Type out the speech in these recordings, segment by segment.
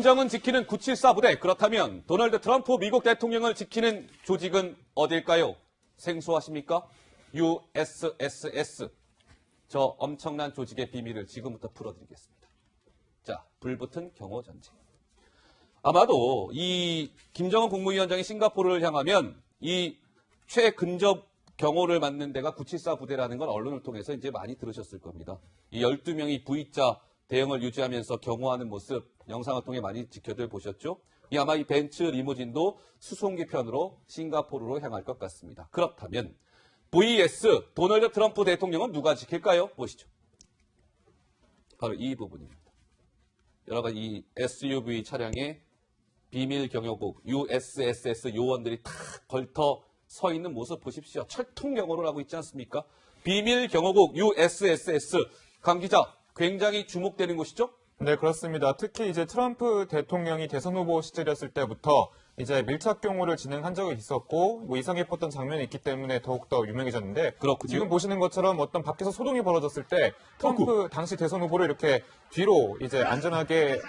김정은 지키는 974 부대. 그렇다면 도널드 트럼프 미국 대통령을 지키는 조직은 어딜까요? 생소하십니까? USSS. 저 엄청난 조직의 비밀을 지금부터 풀어드리겠습니다. 자, 불붙은 경호전쟁. 아마도 이 김정은 국무위원장이 싱가포르를 향하면 이 최근접 경호를 맡는 데가 974 부대라는 건 언론을 통해서 이제 많이 들으셨을 겁니다. 이 12명이 V자 대응을 유지하면서 경호하는 모습 영상을 통해 많이 지켜들 보셨죠? 아마 이 벤츠 리무진도 수송기 편으로 싱가포르로 향할 것 같습니다. 그렇다면 vs 도널드 트럼프 대통령은 누가 지킬까요? 보시죠. 바로 이 부분입니다. 여러 가지 이 SUV 차량에 비밀 경호국 USSS 요원들이 탁 걸터 서 있는 모습 보십시오. 철통 경호를 하고 있지 않습니까? 비밀 경호국 USSS. 강 기자, 굉장히 주목되는 곳이죠? 네, 그렇습니다. 특히 이제 트럼프 대통령이 대선 후보 시절이었을 때부터 이제 밀착 경호를 진행한 적이 있었고 뭐 이상 깊었던 장면이 있기 때문에 더욱더 유명해졌는데 그렇군요. 지금 보시는 것처럼 어떤 밖에서 소동이 벌어졌을 때 트럼프 당시 대선 후보를 이렇게 뒤로 이제 안전하게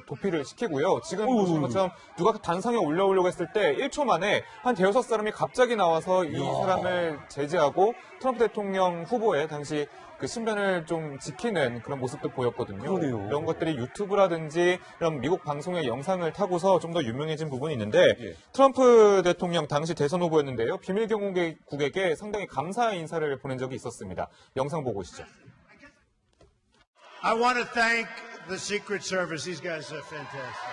도피를 시키고요. 지금 보시는 것처럼 누가 단상에 올라오려고 했을 때 1초 만에 한 대여섯 사람이 갑자기 나와서 이 사람을 제지하고 트럼프 대통령 후보의 당시 그 신변을 좀 지키는 그런 모습도 보였거든요. 그러네요. 이런 것들이 유튜브라든지 이런 미국 방송의 영상을 타고서 좀 더 유명해진 부분이 있는데 예. 트럼프 대통령 당시 대선 후보였는데요. 비밀 경호국에게 상당히 감사 인사를 보낸 적이 있었습니다. 영상 보고 오시죠. I want to thank the Secret Service. These guys are fantastic.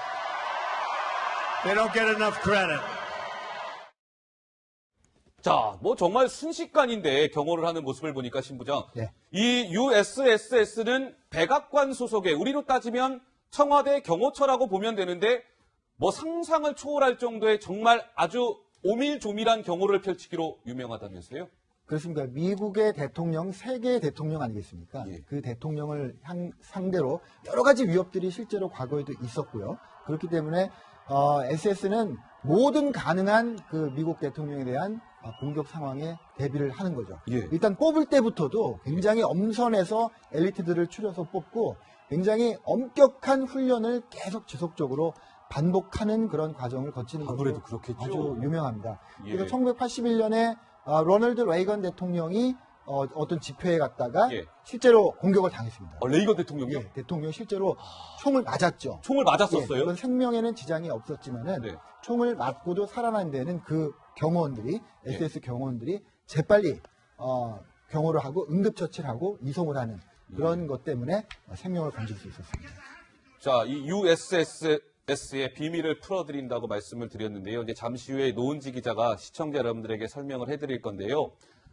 They don't get enough credit. 자, 뭐 정말 순식간인데 경호를 하는 모습을 보니까 신부장. 네. 이 USSS는 백악관 소속의 우리로 따지면 청와대 경호처라고 보면 되는데 뭐 상상을 초월할 정도의 정말 아주 오밀조밀한 경호를 펼치기로 유명하다면서요? 그렇습니다. 미국의 대통령, 세계의 대통령 아니겠습니까? 예. 그 대통령을 상대로 여러 가지 위협들이 실제로 과거에도 있었고요. 그렇기 때문에 SS는 모든 가능한 그 미국 대통령에 대한 공격 상황에 대비를 하는 거죠. 예. 일단 뽑을 때부터도 굉장히 엄선해서 엘리트들을 추려서 뽑고 굉장히 엄격한 훈련을 계속 지속적으로 반복하는 그런 과정을 거치는 아무래도 것으로 그렇겠죠. 아주 유명합니다. 예. 그래서 1981년에 로널드 레이건 대통령이 어떤 집회에 갔다가 예. 실제로 공격을 당했습니다. 레이건 대통령이요? 예, 대통령 실제로 총을 맞았죠. 총을 맞았었어요? 물론 생명에는 지장이 없었지만은 네. 총을 맞고도 살아난 데는 그 경호원들이 예. SS 경호원들이 재빨리 경호를 하고 응급처치를 하고 이송을 하는 그런 것 때문에 생명을 건질 수 있었습니다. 자, 이 USS의 비밀을 풀어드린다고 말씀을 드렸는데요. 이제 잠시 후에 노은지 기자가 시청자 여러분들에게 설명을 해드릴 건데요.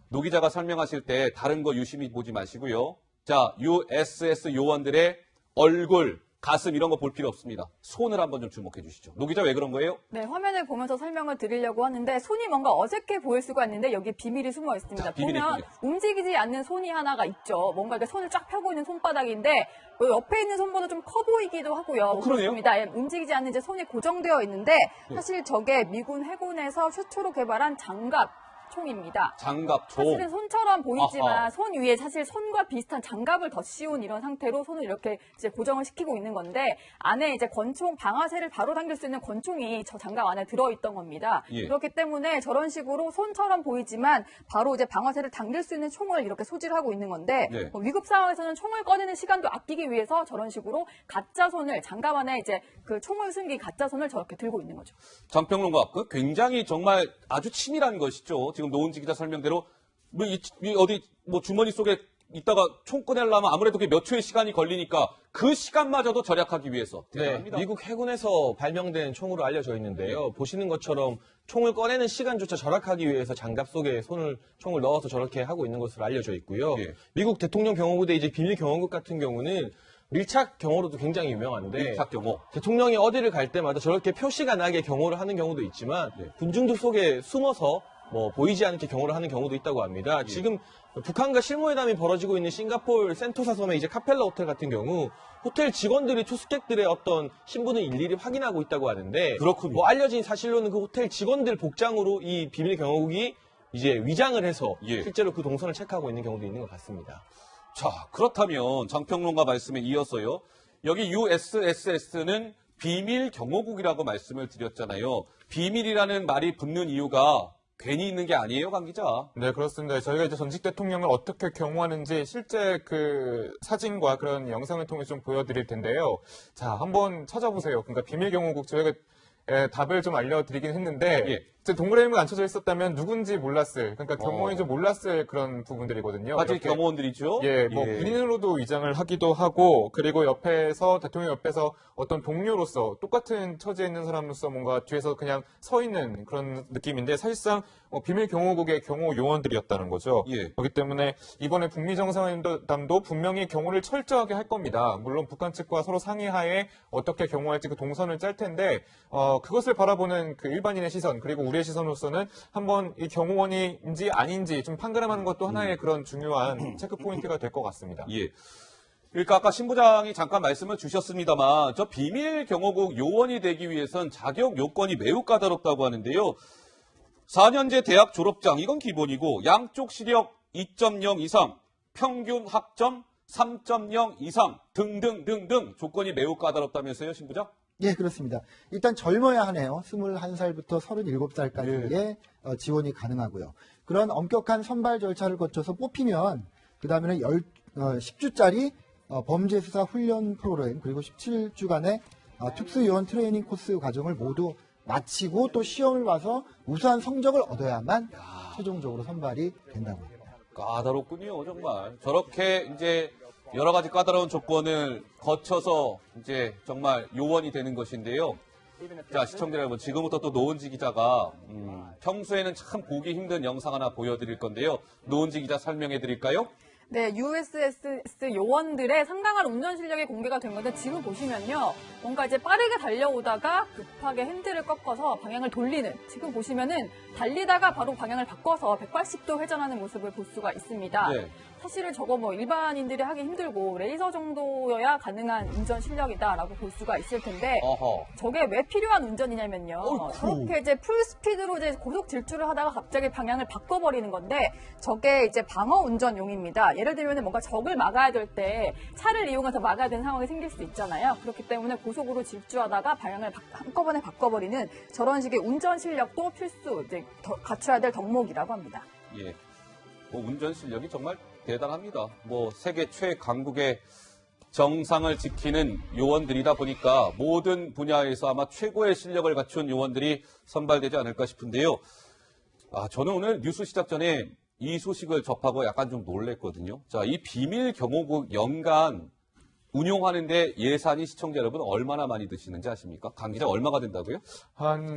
노 기자가 설명하실 때 다른 거 유심히 보지 마시고요. 자, USS 요원들의 얼굴, 가슴 이런 거 볼 필요 없습니다. 손을 한번 좀 주목해 주시죠. 노 기자 왜 그런 거예요? 네, 화면을 보면서 설명을 드리려고 하는데 손이 뭔가 어색해 보일 수가 있는데 여기 비밀이 숨어 있습니다. 자, 비밀이 보면 있군요. 움직이지 않는 손이 하나가 있죠. 뭔가 이렇게 손을 쫙 펴고 있는 손바닥인데 그 옆에 있는 손보다 좀 커 보이기도 하고요. 그러네요. 그렇습니다. 예, 움직이지 않는 이제 손이 고정되어 있는데 사실 저게 미군 해군에서 최초로 개발한 장갑 총입니다. 장갑총. 사실은 손처럼 보이지만 아하. 손 위에 사실 손과 비슷한 장갑을 더 씌운 이런 상태로 손을 이렇게 이제 고정을 시키고 있는 건데 안에 이제 권총 방아쇠를 바로 당길 수 있는 권총이 저 장갑 안에 들어있던 겁니다. 예. 그렇기 때문에 저런 식으로 손처럼 보이지만 바로 이제 방아쇠를 당길 수 있는 총을 이렇게 소지하고 있는 건데 네. 위급 상황에서는 총을 꺼내는 시간도 아끼기 위해서 저런 식으로 가짜 손을 장갑 안에 이제 그 총을 숨긴 가짜 손을 저렇게 들고 있는 거죠. 장평론가, 그 굉장히 정말 아주 치밀한 것이죠. 지금 노은지 기자 설명대로 어디 주머니 속에 있다가 총 꺼내려면 아무래도 몇 초의 시간이 걸리니까 그 시간마저도 절약하기 위해서 네, 대단합니다. 미국 해군에서 발명된 총으로 알려져 있는데요. 보시는 것처럼 총을 꺼내는 시간조차 절약하기 위해서 장갑 속에 총을 넣어서 저렇게 하고 있는 것으로 알려져 있고요. 예. 미국 대통령 경호부대 이제 비밀 경호국 같은 경우는 밀착 경호로도 굉장히 유명한데 밀착 경호. 대통령이 어디를 갈 때마다 저렇게 표시가 나게 경호를 하는 경우도 있지만 네. 군중들 속에 숨어서 보이지 않게 경호를 하는 경우도 있다고 합니다. 지금 북한과 실무회담이 벌어지고 있는 싱가포르 센토사 섬의 이제 카펠라 호텔 같은 경우 호텔 직원들이 투숙객들의 어떤 신분을 일일이 확인하고 있다고 하는데 그렇군요. 알려진 사실로는 그 호텔 직원들 복장으로 이 비밀 경호국이 이제 위장을 해서 예. 실제로 그 동선을 체크하고 있는 경우도 있는 것 같습니다. 자, 그렇다면 장평론가 말씀에 이어서요. 여기 USSS는 비밀 경호국이라고 말씀을 드렸잖아요. 비밀이라는 말이 붙는 이유가 괜히 있는 게 아니에요, 강 기자. 네, 그렇습니다. 저희가 이제 전직 대통령을 어떻게 경호하는지 실제 그 사진과 그런 영상을 통해 좀 보여드릴 텐데요. 자, 한번 찾아보세요. 그러니까 비밀 경호국 저희가 답을 좀 알려드리긴 했는데 예. 이제 동그라미가 안 쳐져 있었다면 누군지 몰랐을, 그러니까 경호인지 몰랐을 그런 부분들이거든요. 아직 이렇게 경호원들이죠. 예, 뭐 군인으로도 위장을 하기도 하고, 그리고 옆에서 대통령 옆에서 어떤 동료로서 똑같은 처지에 있는 사람으로서 뭔가 뒤에서 그냥 서 있는 그런 느낌인데 사실상 비밀 경호국의 경호 요원들이었다는 거죠. 예. 그렇기 때문에 이번에 북미 정상회담도 분명히 경호를 철저하게 할 겁니다. 물론 북한 측과 서로 상의하에 어떻게 경호할지 그 동선을 짤 텐데 그것을 바라보는 그 일반인의 시선 그리고 우리의 시선으로서는 한번 이 경호원인지 아닌지 좀 판가름하는 것도 하나의 그런 중요한 체크 포인트가 될 것 같습니다. 예. 그러니까 아까 신 부장이 잠깐 말씀을 주셨습니다만 저 비밀 경호국 요원이 되기 위해선 자격 요건이 매우 까다롭다고 하는데요. 4년제 대학 졸업장 이건 기본이고 양쪽 시력 2.0 이상, 평균 학점 3.0 이상 등등등등 조건이 매우 까다롭다면서요, 신 부장? 예, 그렇습니다. 일단 젊어야 하네요. 21살부터 37살까지의 지원이 가능하고요. 그런 엄격한 선발 절차를 거쳐서 뽑히면 그 다음에는 10주짜리 범죄수사 훈련 프로그램 그리고 17주간의 특수요원 트레이닝 코스 과정을 모두 마치고 또 시험을 봐서 우수한 성적을 얻어야만 최종적으로 선발이 된다고 합니다. 까다롭군요, 정말. 저렇게 이제 여러 가지 까다로운 조건을 거쳐서 이제 정말 요원이 되는 것인데요. 자, 시청자 여러분, 지금부터 또 노은지 기자가 평소에는 참 보기 힘든 영상 하나 보여드릴 건데요. 노은지 기자 설명해 드릴까요? 네, USS 요원들의 상당한 운전 실력이 공개가 된 건데 지금 보시면요. 뭔가 이제 빠르게 달려오다가 급하게 핸들을 꺾어서 방향을 돌리는 지금 보시면은 달리다가 바로 방향을 바꿔서 180도 회전하는 모습을 볼 수가 있습니다. 네. 사실은 저거 뭐 일반인들이 하기 힘들고 레이서 정도여야 가능한 운전 실력이다라고 볼 수가 있을 텐데 어허. 저게 왜 필요한 운전이냐면요. 어이쿠. 저렇게 이제 풀 스피드로 이제 고속 질주를 하다가 갑자기 방향을 바꿔버리는 건데 저게 이제 방어 운전용입니다. 예를 들면 뭔가 적을 막아야 될 때 차를 이용해서 막아야 되는 상황이 생길 수 있잖아요. 그렇기 때문에 고속으로 질주하다가 방향을 한꺼번에 바꿔버리는 저런 식의 운전 실력도 필수 이제 갖춰야 될 덕목이라고 합니다. 예. 뭐 운전 실력이 정말 대단합니다. 뭐 세계 최강국의 정상을 지키는 요원들이다 보니까 모든 분야에서 아마 최고의 실력을 갖춘 요원들이 선발되지 않을까 싶은데요. 저는 오늘 뉴스 시작 전에 이 소식을 접하고 약간 좀 놀랬거든요. 자, 이 비밀 경호국 연간 운용하는데 예산이 시청자 여러분 얼마나 많이 드시는지 아십니까? 강 기자 얼마가 된다고요?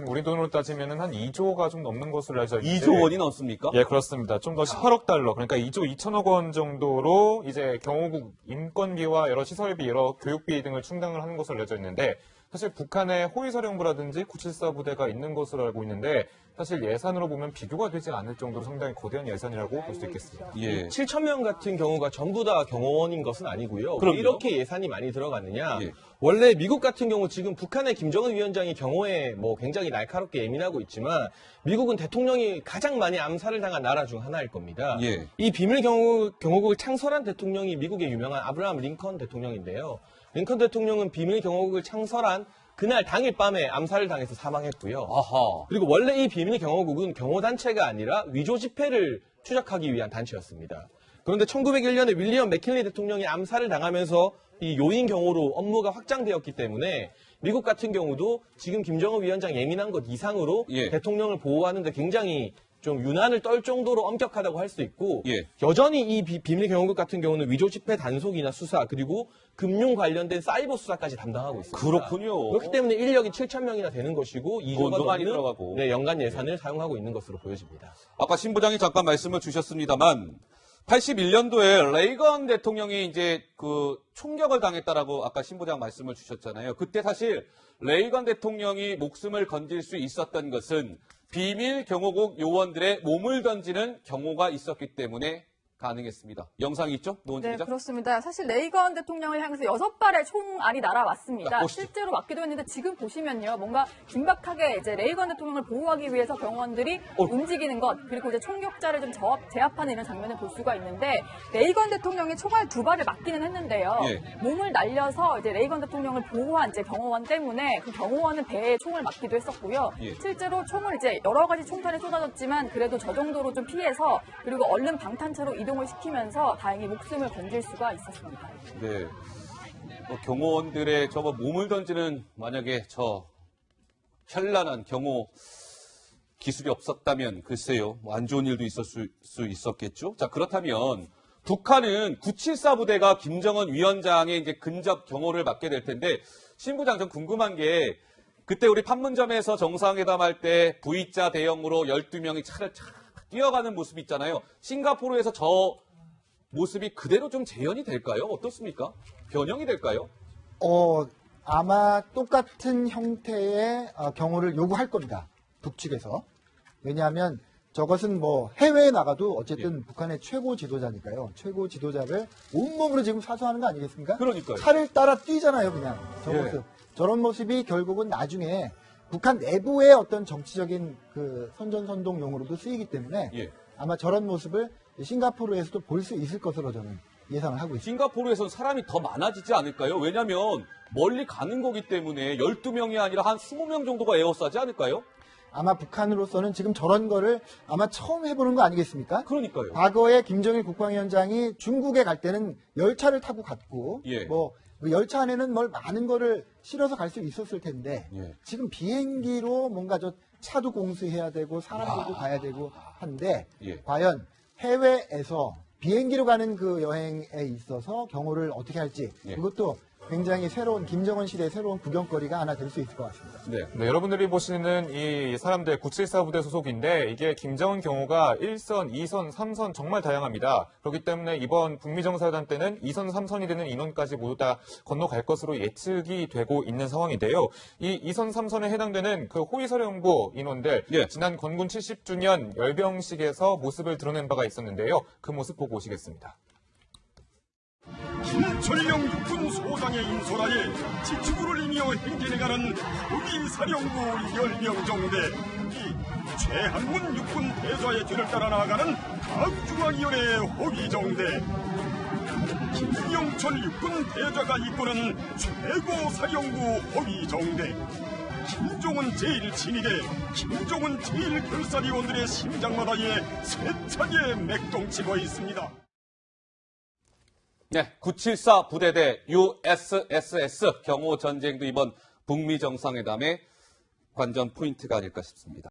우리 돈으로 따지면은 한 2조가 좀 넘는 것으로 알려져 있는데 2조 원이 넘습니까? 예, 그렇습니다. 좀 더 18억 달러, 그러니까 2조 2천억 원 정도로 이제 경호국 인건비와 여러 시설비, 여러 교육비 등을 충당을 하는 것으로 알려져 있는데 사실 북한에 호위사령부라든지 974 부대가 있는 것으로 알고 있는데 사실 예산으로 보면 비교가 되지 않을 정도로 상당히 거대한 예산이라고 볼 수 있겠습니다. 예. 7,000명 같은 경우가 전부 다 경호원인 것은 아니고요. 왜 그럼요. 이렇게 예산이 많이 들어갔느냐. 예. 원래 미국 같은 경우 지금 북한의 김정은 위원장이 경호에 뭐 굉장히 날카롭게 예민하고 있지만 미국은 대통령이 가장 많이 암살을 당한 나라 중 하나일 겁니다. 예. 이 비밀 경호국을 창설한 대통령이 미국의 유명한 아브라함 링컨 대통령인데요. 링컨 대통령은 비밀 경호국을 창설한 그날 당일 밤에 암살을 당해서 사망했고요. 아하. 그리고 원래 이 비밀 경호국은 경호단체가 아니라 위조 지폐를 추적하기 위한 단체였습니다. 그런데 1901년에 윌리엄 맥킨리 대통령이 암살을 당하면서 이 요인 경호로 업무가 확장되었기 때문에 미국 같은 경우도 지금 김정은 위원장 예민한 것 이상으로 예. 대통령을 보호하는데 굉장히 좀 유난을 떨 정도로 엄격하다고 할 수 있고 예. 여전히 이 비밀 경호국 같은 경우는 위조 지폐 단속이나 수사 그리고 금융 관련된 사이버 수사까지 담당하고 있습니다. 그렇군요. 그렇기 때문에 인력이 7,000명이나 되는 것이고 2조가 돈도 많이 넘는 들어가고. 네, 연간 예산을 사용하고 있는 것으로 보여집니다. 아까 신 부장이 잠깐 말씀을 주셨습니다만 81년도에 레이건 대통령이 이제 그 총격을 당했다라고 아까 신 부장 말씀을 주셨잖아요. 그때 사실 레이건 대통령이 목숨을 건질 수 있었던 것은 비밀 경호국 요원들의 몸을 던지는 경호가 있었기 때문에 가능했습니다. 영상이 있죠? 노원지 네, 기자? 그렇습니다. 사실 레이건 대통령을 향해서 6발의 총알이 날아왔습니다. 자, 보시죠. 실제로 맞기도 했는데 지금 보시면요. 뭔가 긴박하게 이제 레이건 대통령을 보호하기 위해서 경호원들이 움직이는 것, 그리고 이제 총격자를 좀 제압하는 이런 장면을 볼 수가 있는데 레이건 대통령이 총알 2발을 맞기는 했는데요. 예. 몸을 날려서 이제 레이건 대통령을 보호한 이제 경호원 때문에 그 경호원은 배에 총을 맞기도 했었고요. 예. 실제로 총을 이제 여러 가지 총탄이 쏟아졌지만 그래도 저 정도로 좀 피해서 그리고 얼른 방탄차로 이동을 시키면서 다행히 목숨을 건질 수가 있었습니다. 네. 경호원들의 저거 몸을 던지는 만약에 저 현란한 경호 기술이 없었다면 글쎄요. 뭐안 좋은 일도 있을 수 있었겠죠. 자, 그렇다면 북한은 974 부대가 김정은 위원장의 이제 근접 경호를 맡게 될 텐데 신부장 좀 궁금한 게 그때 우리 판문점에서 정상회담 할 때 V자 대형으로 12명이 차를 쫙 뛰어가는 모습이 있잖아요. 싱가포르에서 저 모습이 그대로 좀 재현이 될까요? 어떻습니까? 변형이 될까요? 아마 똑같은 형태의 경호를 요구할 겁니다. 북측에서. 왜냐하면 저것은 뭐 해외에 나가도 어쨌든 북한의 최고 지도자니까요. 최고 지도자를 온몸으로 지금 사수하는 거 아니겠습니까? 그러니까요. 차를 따라 뛰잖아요, 그냥. 저 예. 모습. 저런 모습이 결국은 나중에 북한 내부의 어떤 정치적인 그 선전선동용으로도 쓰이기 때문에 예. 아마 저런 모습을 싱가포르에서도 볼 수 있을 것으로 저는 예상을 하고 있습니다. 싱가포르에서는 사람이 더 많아지지 않을까요? 왜냐하면 멀리 가는 거기 때문에 12명이 아니라 한 20명 정도가 에워싸지 않을까요? 아마 북한으로서는 지금 저런 거를 아마 처음 해보는 거 아니겠습니까? 그러니까요. 과거에 김정일 국방위원장이 중국에 갈 때는 열차를 타고 갔고, 예. 그 열차 안에는 뭘 많은 거를 실어서 갈 수 있었을 텐데, 예. 지금 비행기로 뭔가 저 차도 공수해야 되고, 사람들도 가야 되고 한데, 예. 과연 해외에서 비행기로 가는 그 여행에 있어서 경호를 어떻게 할지, 예. 그것도 굉장히 새로운, 김정은 시대의 새로운 구경거리가 하나 될 수 있을 것 같습니다. 네. 네, 여러분들이 보시는 이 사람들 974 부대 소속인데 이게 김정은 경호가 1선, 2선, 3선 정말 다양합니다. 그렇기 때문에 이번 북미 정상회담 때는 2선, 3선이 되는 인원까지 모두 다 건너갈 것으로 예측이 되고 있는 상황인데요. 이 2선, 3선에 해당되는 그 호위사령부 인원들 예. 지난 건군 70주년 열병식에서 모습을 드러낸 바가 있었는데요. 그 모습 보고 오시겠습니다. 김철령 육군 소장의 인솔하에 지축구를 이며 행진해가는 호위사령부 10명정대, 이 최한문 육군 대좌의 뒤를 따라 나아가는 각중앙위원회 호위정대, 김영철 육군 대좌가 이끄는 최고사령부 호위정대, 김종은 제1친위대, 김종은 제1결사위원들의 심장마다에 세차게 맥동치고 있습니다. 네, 974 부대대 USSS 경호 전쟁도 이번 북미 정상회담의 관전 포인트가 아닐까 싶습니다.